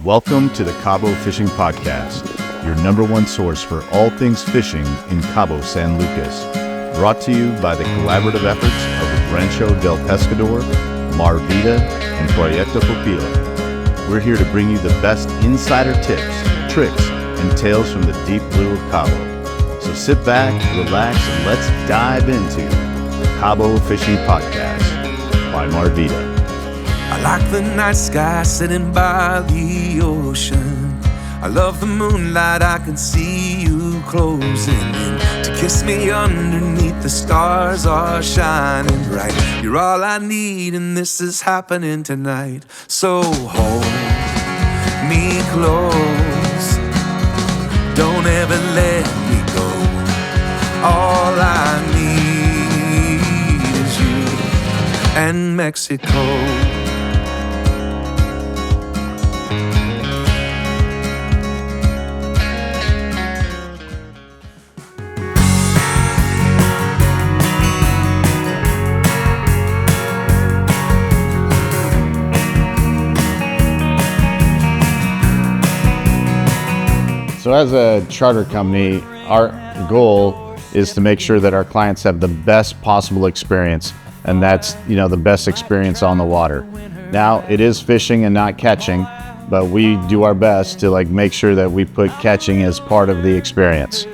Welcome to the Cabo Fishing Podcast, your number one source for all things fishing in Cabo San Lucas. Brought to you by the collaborative efforts of Rancho del Pescador, Mar Vida, and Proyecto Pupila. We're here to bring you the best insider tips, tricks, and tales from the deep blue of Cabo. So sit back, relax, and let's dive into Cabo Fishing Podcast by Mar Vida. I like the night sky sitting by the ocean. I love the moonlight, I can see you closing in to kiss me underneath the stars are shining bright. You're all I need and this is happening tonight. So hold me close, don't ever let me go. All I need is you and Mexico. So as a charter company, our goal is to make sure that our clients have the best possible experience, and that's, the best experience on the water. Now, it is fishing and not catching, but we do our best to make sure that we put catching as part of the experience.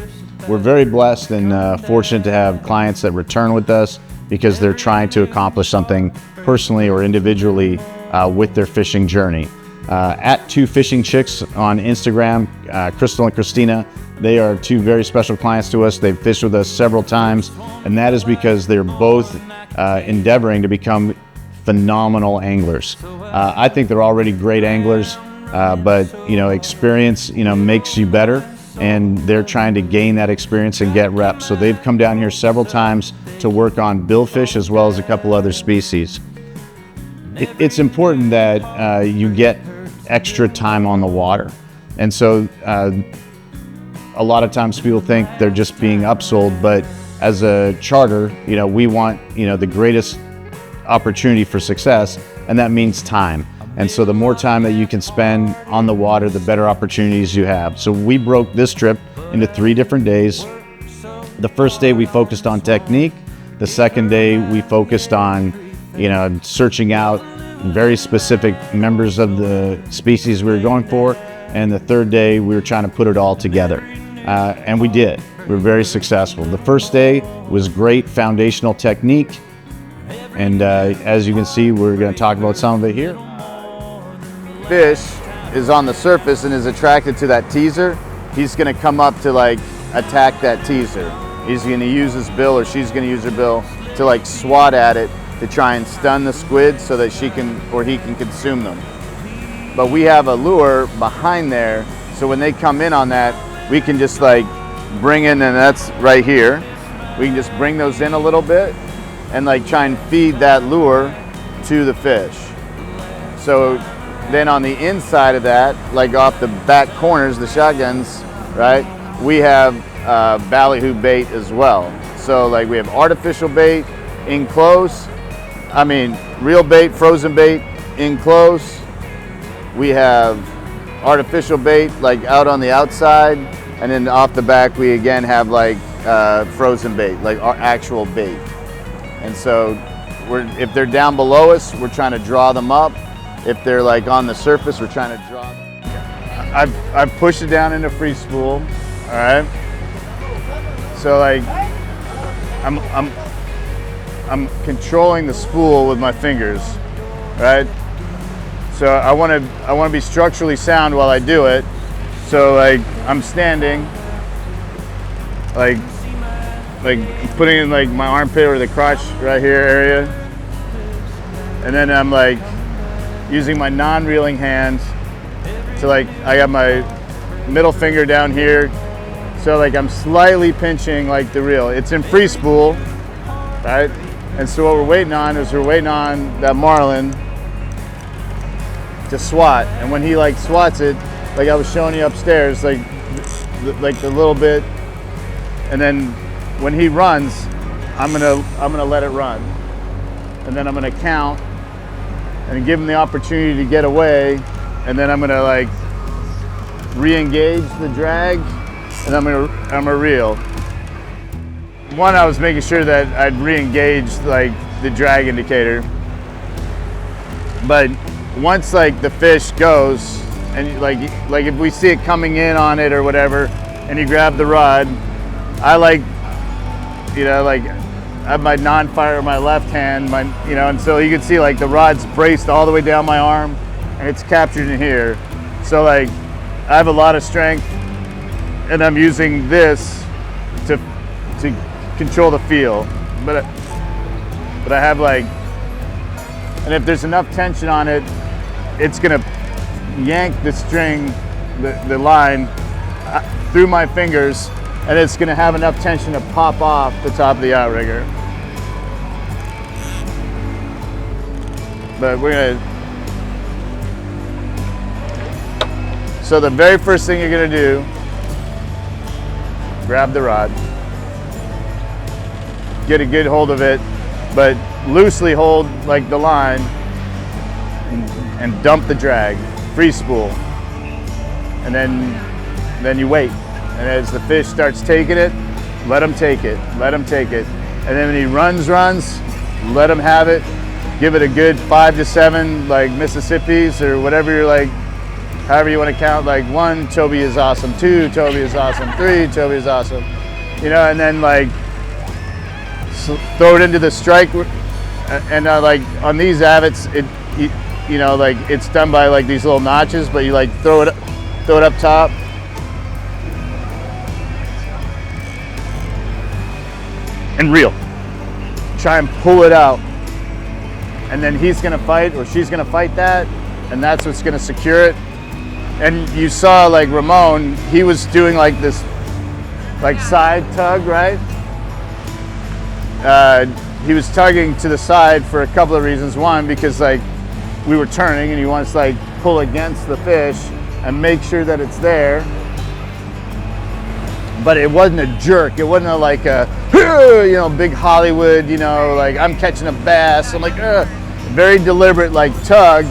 We're very blessed and fortunate to have clients that return with us because they're trying to accomplish something personally or individually with their fishing journey. At Two Fishing Chicks on Instagram, Crystal and Christina, they are two very special clients to us. They've fished with us several times, and that is because they're both endeavoring to become phenomenal anglers. I think they're already great anglers, but experience makes you better, and they're trying to gain that experience and get reps. So they've come down here several times to work on billfish as well as a couple other species. It's important that you get extra time on the water. And so a lot of times people think they're just being upsold, but as a charter, we want, the greatest opportunity for success, and that means time. And so the more time that you can spend on the water, the better opportunities you have. So we broke this trip into 3 different days. The first day we focused on technique. The second day we focused on searching out very specific members of the species we were going for. And the third day, we were trying to put it all together. And we did. We were very successful. The first day was great foundational technique. And as you can see, we're going to talk about some of it here. Fish is on the surface and is attracted to that teaser. He's going to come up to attack that teaser. He's going to use his bill, or she's going to use her bill to swat at it, to try and stun the squid so that he can consume them. But we have a lure behind there, so when they come in on that, we can just bring in, and that's right here. We can just bring those in a little bit and try and feed that lure to the fish. So then on the inside of that, off the back corners, the shotguns, right, we have ballyhoo bait as well. So we have artificial bait in close, real bait, frozen bait in close. We have artificial bait out on the outside, and then off the back we again have frozen bait, our actual bait. And so if they're down below us, we're trying to draw them up. If they're on the surface, we're trying to draw them. I've pushed it down into free spool. All right. So I'm controlling the spool with my fingers, right? So I want to be structurally sound while I do it. So I'm standing, putting in my armpit or the crotch right here area, and then I'm using my non-reeling hands to I got my middle finger down here, so I'm slightly pinching the reel. It's in free spool, right? And so what we're waiting on is that marlin to swat. And when he swats it, I was showing you upstairs, the little bit, and then when he runs, I'm gonna let it run, and then I'm gonna count and give him the opportunity to get away, and then I'm gonna like re-engage the drag, and I'm gonna reel. One, I was making sure that I'd re-engage like the drag indicator, but once like the fish goes, and like if we see it coming in on it or whatever, and you grab the rod, I like, you know, like I have my non-fire in my left hand, you know, and so you can see like the rod's braced all the way down my arm, and it's captured in here. So like I have a lot of strength, and I'm using this to control the feel, but I have like, and if there's enough tension on it, it's gonna yank the string, the line through my fingers, and it's gonna have enough tension to pop off the top of the outrigger. But we're gonna, so the very first thing you're gonna do, grab the rod, get a good hold of it, but loosely hold like the line, and dump the drag, free spool, and then you wait. And as the fish starts taking it, let him take it, let him take it. And then when he runs, let him have it. Give it a good 5 to 7 like Mississippis or whatever you're like, however you want to count, like 1, Toby is awesome, 2, Toby is awesome, 3, Toby is awesome. You know, and then like throw it into the strike, and like on these avets, you know, like it's done by like these little notches, but you like throw it up top. And reel. Try and pull it out. And then he's gonna fight, or she's gonna fight that, and that's what's gonna secure it. And you saw like Ramon, he was doing like this like side tug, right? He was tugging to the side for a couple of reasons. One, because like we were turning and he wants to like pull against the fish and make sure that it's there. But it wasn't a jerk. It wasn't like a, you know, big Hollywood, you know, like I'm catching a bass. I'm like, very deliberate like tug,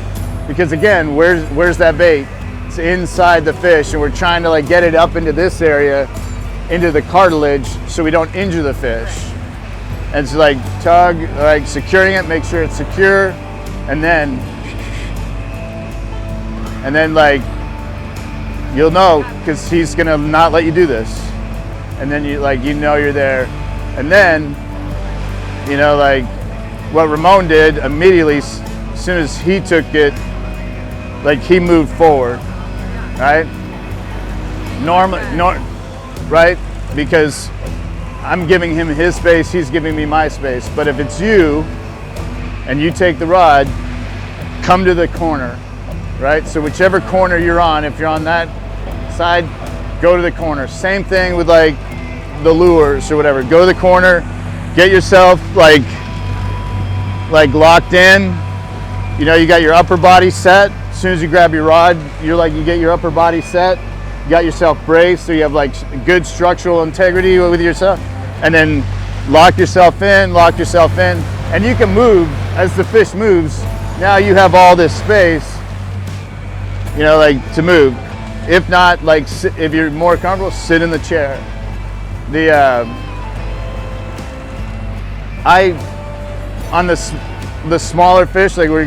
because again, where's that bait? It's inside the fish, and we're trying to like get it up into this area, into the cartilage, so we don't injure the fish. And it's like tug, like securing it, make sure it's secure, and then like you'll know, because he's gonna not let you do this. And then you like, you know, you're there. And then, you know, like what Ramon did immediately, as soon as he took it, like he moved forward, right? Right? Because I'm giving him his space, he's giving me my space. But if it's you and you take the rod, come to the corner, right? So whichever corner you're on, if you're on that side, go to the corner. Same thing with like the lures or whatever. Go to the corner, get yourself like locked in. You know, you got your upper body set. As soon as you grab your rod, you get your upper body set. You got yourself braced, so you have like good structural integrity with yourself. And then lock yourself in, and you can move as the fish moves. Now you have all this space, you know, like to move. If not, like if you're more comfortable, sit in the chair. On the smaller fish, like we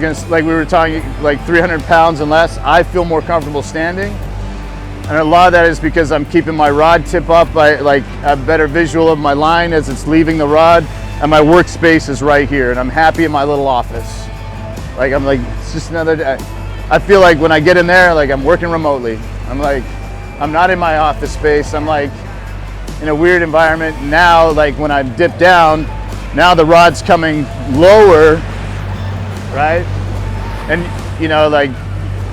were talking, like 300 pounds and less, I feel more comfortable standing. And a lot of that is because I'm keeping my rod tip up. I like a better visual of my line as it's leaving the rod, and my workspace is right here, and I'm happy in my little office. Like I'm like, it's just another day. I feel like when I get in there, like I'm working remotely. I'm not in my office space. I'm like in a weird environment. Now, like when I dip down, now the rod's coming lower, right? And you know, like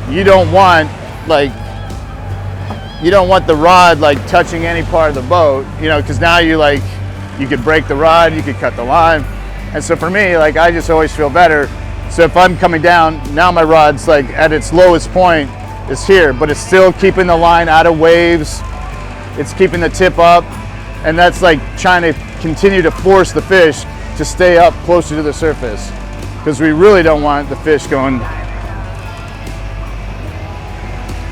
you don't want the rod like touching any part of the boat, you know, because now you could break the rod, you could cut the line. And so for me, like I just always feel better. So if I'm coming down, now my rod's like at its lowest point is here, but it's still keeping the line out of waves. It's keeping the tip up, and that's like trying to continue to force the fish to stay up closer to the surface, because we really don't want the fish going.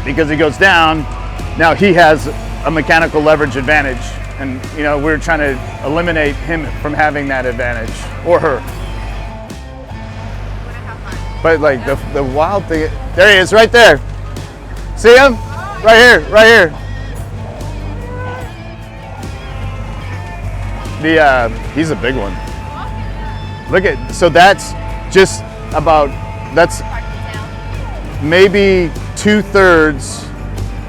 because he goes down, now he has a mechanical leverage advantage. And, you know, we're trying to eliminate him from having that advantage, or her. But like the wild thing, there he is right there. See him? Right here, right here. He's a big one. Look at, so that's just about, that's maybe 2/3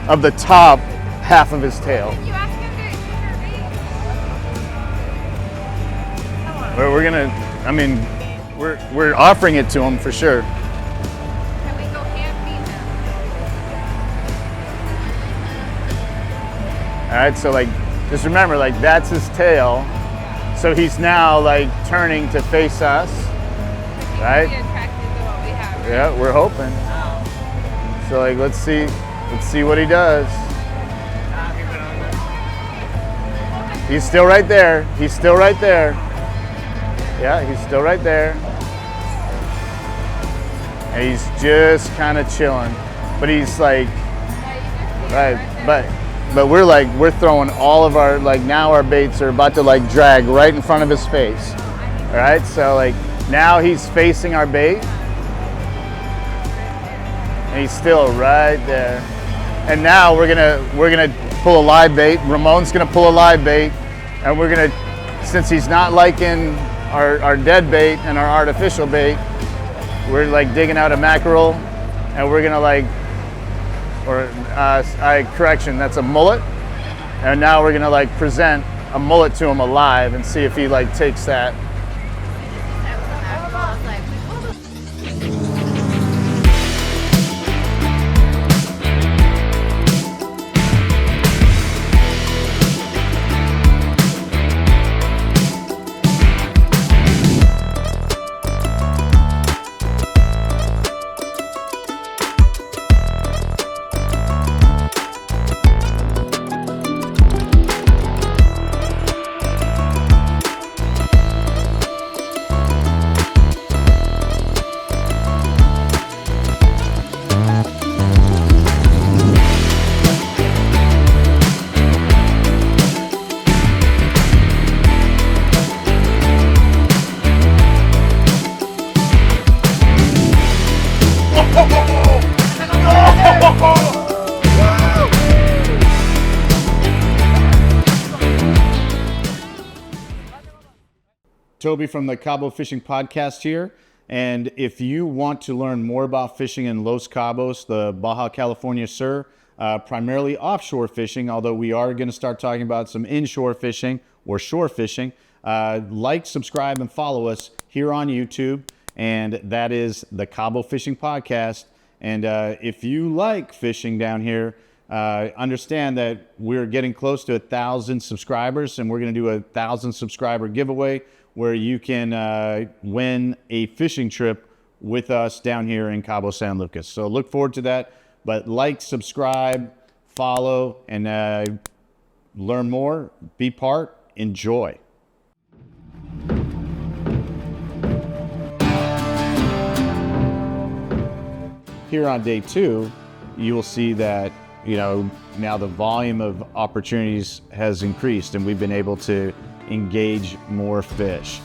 of the top half of his tail. We're gonna, I mean, we're offering it to him for sure. Can we go camping now? All right, so like, just remember, like that's his tail. So he's now like turning to face us, right? Be attracted to what we have, right? Yeah, we're hoping. So like, let's see what he does. He's still right there. He's still right there. Yeah, he's still right there. And he's just kind of chilling. But he's like, right, but we're throwing all of our, like now our baits are about to like drag right in front of his face. All right, so like now he's facing our bait. And he's still right there. And now we're gonna pull a live bait. Ramon's gonna pull a live bait. And we're gonna, since he's not liking our dead bait and our artificial bait, we're like digging out a mackerel, and we're gonna like, correction, that's a mullet, and now we're gonna like present a mullet to him alive and see if he like takes that. Toby from the Cabo Fishing Podcast here. And if you want to learn more about fishing in Los Cabos, the Baja California Sur, primarily offshore fishing, although we are going to start talking about some inshore fishing or shore fishing, like, subscribe, and follow us here on YouTube. And that is the Cabo Fishing Podcast. And if you like fishing down here, understand that we're getting close to 1,000 subscribers, and we're going to do a 1,000 subscriber giveaway where you can win a fishing trip with us down here in Cabo San Lucas. So look forward to that. But like, subscribe, follow, and learn more, be part, enjoy. Here on day 2, you will see that, you know, now the volume of opportunities has increased, and we've been able to engage more fish.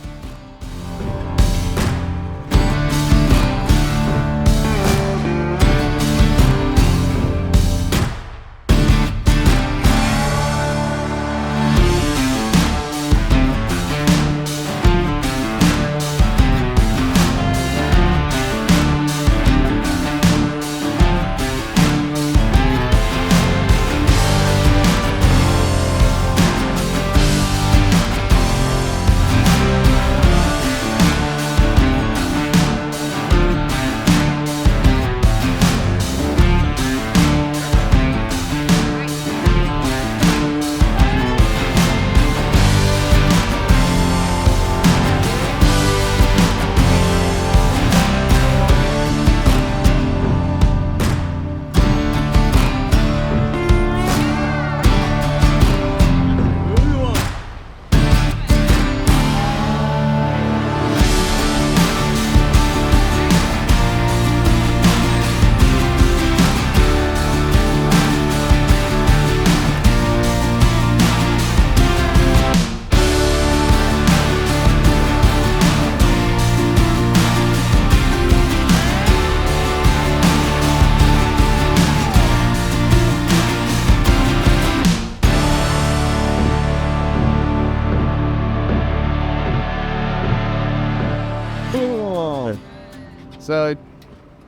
So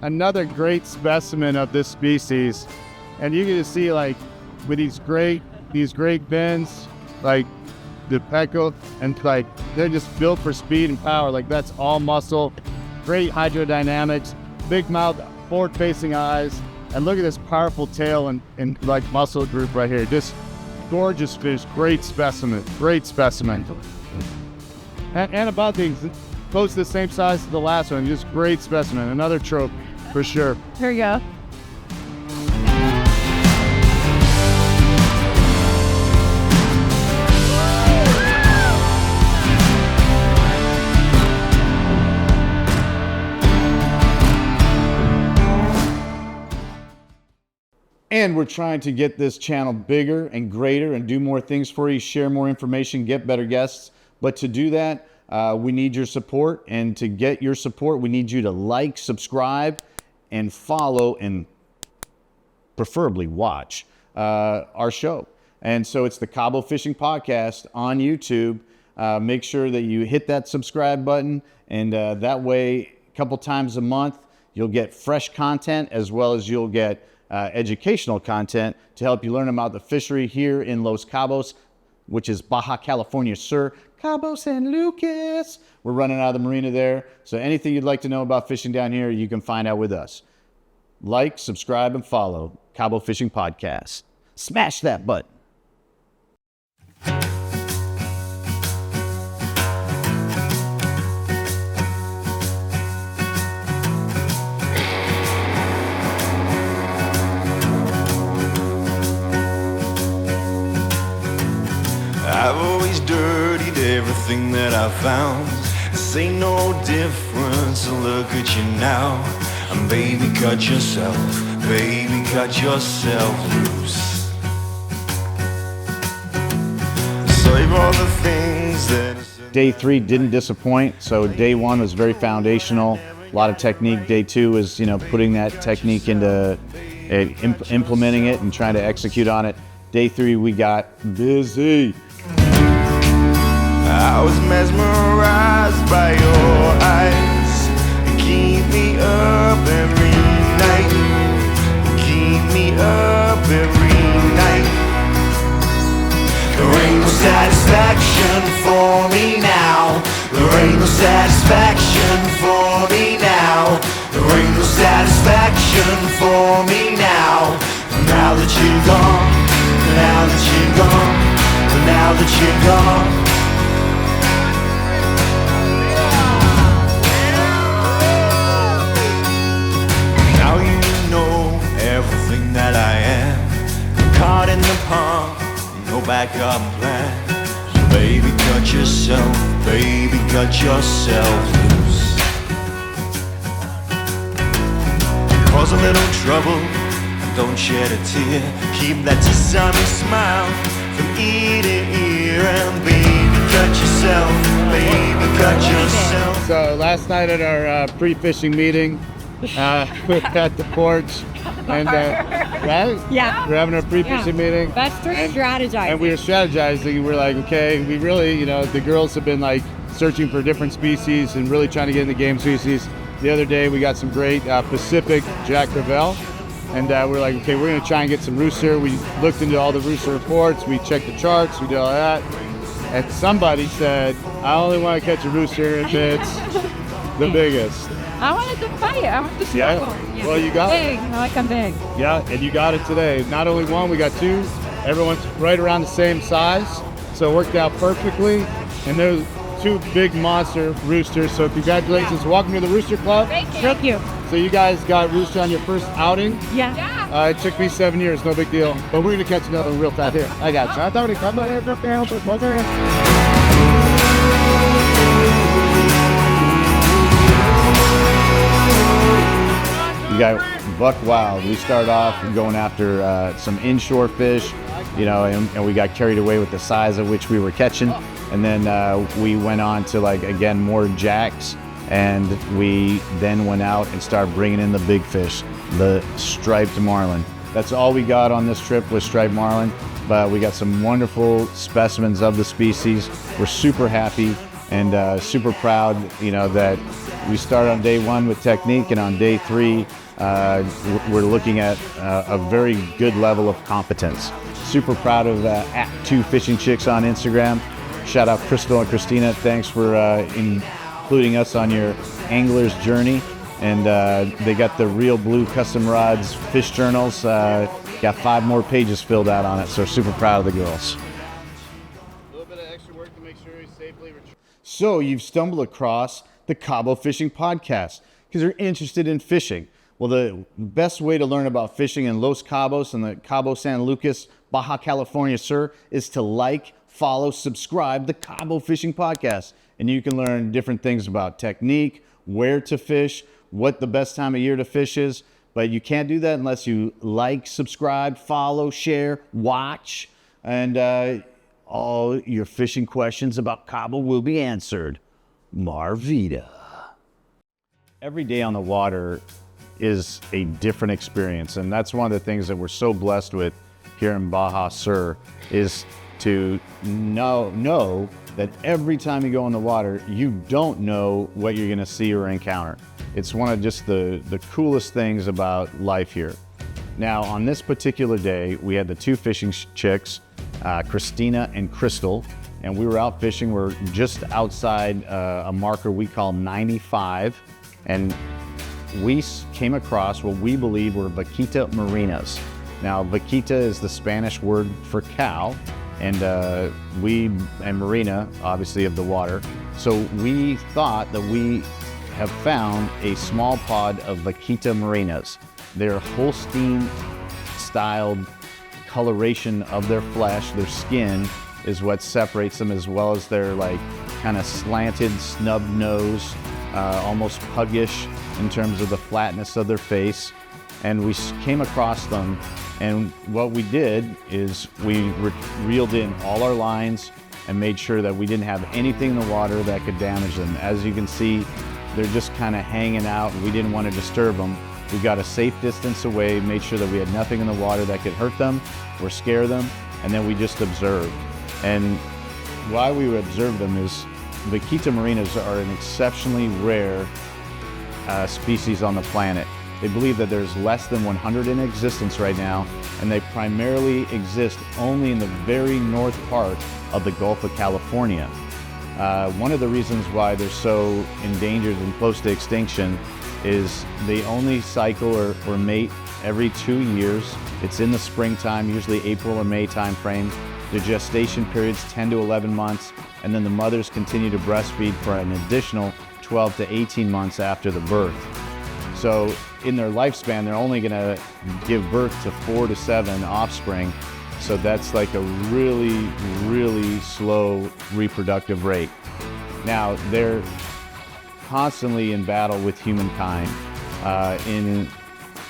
another great specimen of this species. And you can just see like with these great fins, like the pecco, and like they're just built for speed and power. Like that's all muscle, great hydrodynamics, big mouth, forward facing eyes. And look at this powerful tail and like muscle group right here. Just gorgeous fish, great specimen. And about things close to the same size as the last one, just great specimen. Another trope for sure. Here we go. And we're trying to get this channel bigger and greater and do more things for you, share more information, get better guests. But to do that, we need your support. And to get your support, we need you to like, subscribe, and follow, and preferably watch our show. And so it's the Cabo Fishing Podcast on YouTube. Make sure that you hit that subscribe button. And that way, a couple times a month, you'll get fresh content as well as you'll get educational content to help you learn about the fishery here in Los Cabos, which is Baja California Sur, Cabo San Lucas. We're running out of the Marina there. So anything you'd like to know about fishing down here, you can find out with us. Like, subscribe, and follow Cabo Fishing Podcast. Smash that button. I've always dirtied everything that I found. This ain't no difference, so look at you now. And baby, cut yourself loose. Save all the things that... Day 3 didn't disappoint. So day 1 was very foundational, a lot of technique. Day 2 is, putting that technique into implementing it and trying to execute on it. Day 3, we got busy. I was mesmerized by your eyes. You keep me up every night. You keep me up every night. There ain't no satisfaction for me now. There ain't no satisfaction for me now. There ain't no satisfaction for me now. Now that you're gone, now that you're gone, now that you're gone. Now you know everything that I am. I'm caught in the pond, no backup plan. So baby, cut yourself loose. Cause a little trouble, don't shed a tear. Keep that sunny smile from ear to ear. And baby, cut yourself, So last night at our pre-fishing meeting, we're at the Porch, and right? Yeah. We're having our pre-fishing meeting. That's strategizing. And we were strategizing. We're like, okay, we really, the girls have been like searching for different species and really trying to get into game species. The other day we got some great Pacific Jack Crevalle, and we're like, okay, we're gonna try and get some rooster. We looked into all the rooster reports, we checked the charts, we did all that. And somebody said, I only want to catch a rooster if it's the biggest. I wanted to fight it. I want to Yeah. Well, you got big. I like them big. Yeah, and you got it today. Not only one, we got 2. Everyone's right around the same size, so it worked out perfectly. And there's 2 big monster roosters. So congratulations, welcome to the Rooster Club. Thank you. So you guys got rooster on your first outing. Yeah. It took me 7 years, no big deal. But we're gonna catch another one real fast here. I got you. I thought we'd come by here. You got buck wild. We started off going after some inshore fish, and we got carried away with the size of which we were catching. And then we went on to again, more jacks. And we then went out and started bringing in the big fish, the striped marlin. That's all we got on this trip was striped marlin, but we got some wonderful specimens of the species. We're super happy and super proud, that We start on day 1 with technique, and on day 3, we're looking at a very good level of competence. Super proud of at Tu Fishing Chicks on Instagram. Shout out Crystal and Christina. Thanks for including us on your angler's journey. And they got the Real Blue Custom Rods fish journals. Got 5 more pages filled out on it, so super proud of the girls. A little bit of extra work to make sure we safely retrieve. So you've stumbled across the Cabo Fishing podcast because you're interested in fishing. Well, the best way to learn about fishing in Los Cabos and the Cabo San Lucas, Baja California Sur is to like, follow, subscribe the Cabo Fishing podcast. And you can learn different things about technique, where to fish, what the best time of year to fish is. But you can't do that unless you like, subscribe, follow, share, watch, and all your fishing questions about Cabo will be answered. Marvita. Every day on the water is a different experience, and that's one of the things that we're so blessed with here in Baja Sur is to know that every time you go in the water, you don't know what you're gonna see or encounter. It's one of just the coolest things about life here. Now, on this particular day, we had the 2 fishing chicks, Christina and Crystal, and we were out fishing. We're just outside a marker we call 95, and we came across what we believe were vaquita marinas. Now, vaquita is the Spanish word for cow, and Marina, obviously, of the water. So we thought that we have found a small pod of vaquita marinas. They're Holstein-styled coloration of their flesh. Their skin is what separates them, as well as their like kind of slanted, snub nose, almost puggish in terms of the flatness of their face. And we came across them, and what we did is we reeled in all our lines and made sure that we didn't have anything in the water that could damage them. As you can see, they're just kind of hanging out. We didn't want to disturb them. We got a safe distance away, made sure that we had nothing in the water that could hurt them or scare them, and then we just observed. And why we would observe them is vaquita marinas are an exceptionally rare species on the planet. They believe that there's less than 100 in existence right now, and they primarily exist only in the very north part of the Gulf of California. One of the reasons why they're so endangered and close to extinction is they only cycle or mate every 2 years. It's in the springtime, usually April or May time frame. The gestation period's 10 to 11 months, and then the mothers continue to breastfeed for an additional 12 to 18 months after the birth. So in their lifespan, they're only gonna give birth to 4 to 7 offspring. So that's like a really, really slow reproductive rate. Now, they're constantly in battle with humankind. In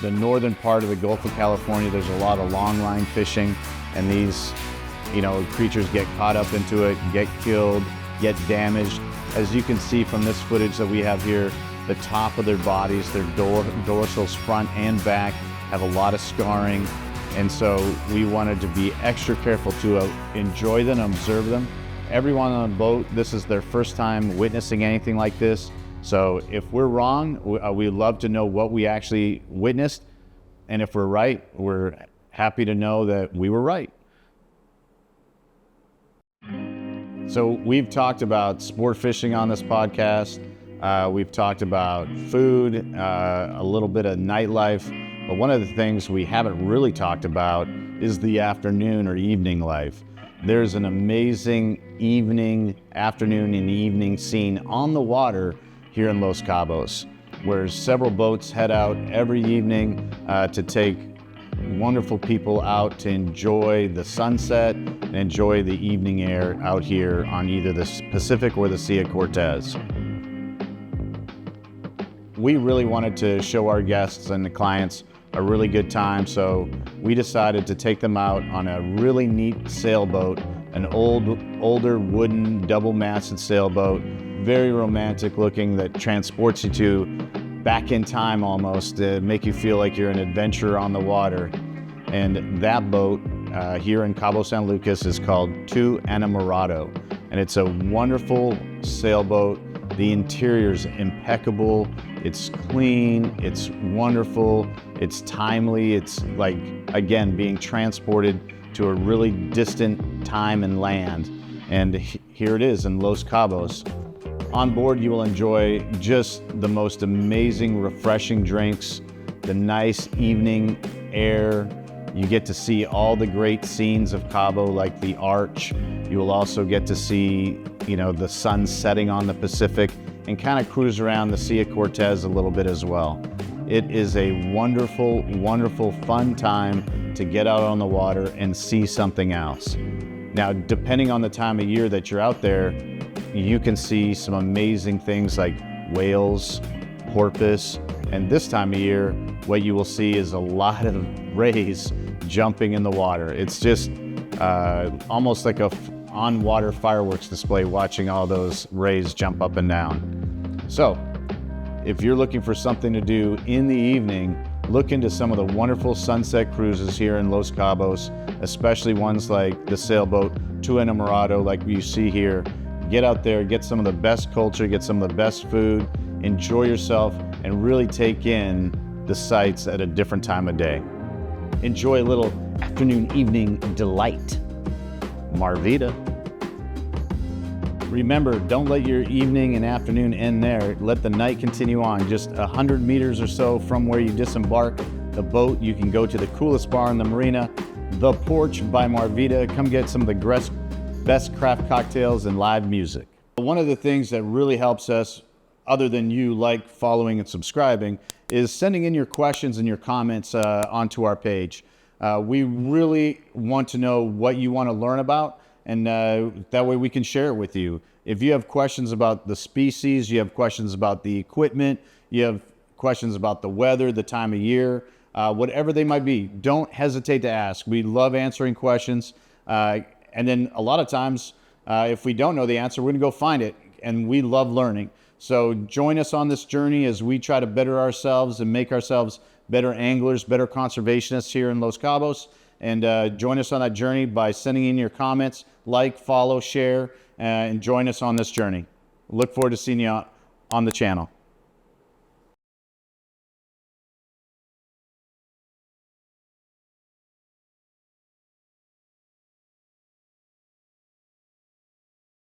the northern part of the Gulf of California, there's a lot of longline fishing, and these creatures get caught up into it, get killed, get damaged. As you can see from this footage that we have here, the top of their bodies, their dorsals front and back, have a lot of scarring. And so we wanted to be extra careful to enjoy them, observe them. Everyone on the boat, this is their first time witnessing anything like this. So if we're wrong, we'd love to know what we actually witnessed. And if we're right, we're happy to know that we were right. So we've talked about sport fishing on this podcast. We've talked about food, a little bit of nightlife. But one of the things we haven't really talked about is the afternoon or evening life. There's an amazing afternoon and evening scene on the water here in Los Cabos, where several boats head out every evening to take wonderful people out to enjoy the sunset and enjoy the evening air out here on either the Pacific or the Sea of Cortez. We really wanted to show our guests and the clients a really good time, so we decided to take them out on a really neat sailboat, an older wooden double-masted sailboat, very romantic looking, that transports you to back in time almost, to make you feel like you're an adventurer on the water. And that boat here in Cabo San Lucas is called Tu Enamorado, and it's a wonderful sailboat The interior's impeccable, it's clean, it's wonderful, it's timely, it's like, again, being transported to a really distant time and land. And here it is in Los Cabos. On board, you will enjoy just the most amazing, refreshing drinks, the nice evening air. You get to see all the great scenes of Cabo, like the Arch. You will also get to see, the sun setting on the Pacific and kind of cruise around the Sea of Cortez a little bit as well. It is a wonderful, wonderful, fun time to get out on the water and see something else. Now, depending on the time of year that you're out there, you can see some amazing things like whales, porpoise, and this time of year, what you will see is a lot of rays jumping in the water. It's just almost like a on-water fireworks display watching all those rays jump up and down. So, if you're looking for something to do in the evening, look into some of the wonderful sunset cruises here in Los Cabos, especially ones like the sailboat Tu Enamorado, like you see here. Get out there, get some of the best culture, get some of the best food, enjoy yourself, and really take in the sights at a different time of day. Enjoy a little afternoon, evening delight. Marvita. Remember, don't let your evening and afternoon end there. Let the night continue on. Just 100 meters or so from where you disembark the boat, you can go to the coolest bar in the Marina, the Porch by Marvita. Come get some of the best craft cocktails and live music. One of the things that really helps us, other than you like, following, and subscribing, is sending in your questions and your comments onto our page. We really want to know what you want to learn about, and that way we can share it with you. If you have questions about the species, you have questions about the equipment, you have questions about the weather, the time of year, whatever they might be, don't hesitate to ask. We love answering questions. And then a lot of times, if we don't know the answer, we're gonna go find it, and we love learning. So join us on this journey as we try to better ourselves and make ourselves better anglers, better conservationists here in Los Cabos. And join us on that journey by sending in your comments, like, follow, share, and join us on this journey. Look forward to seeing you on the channel.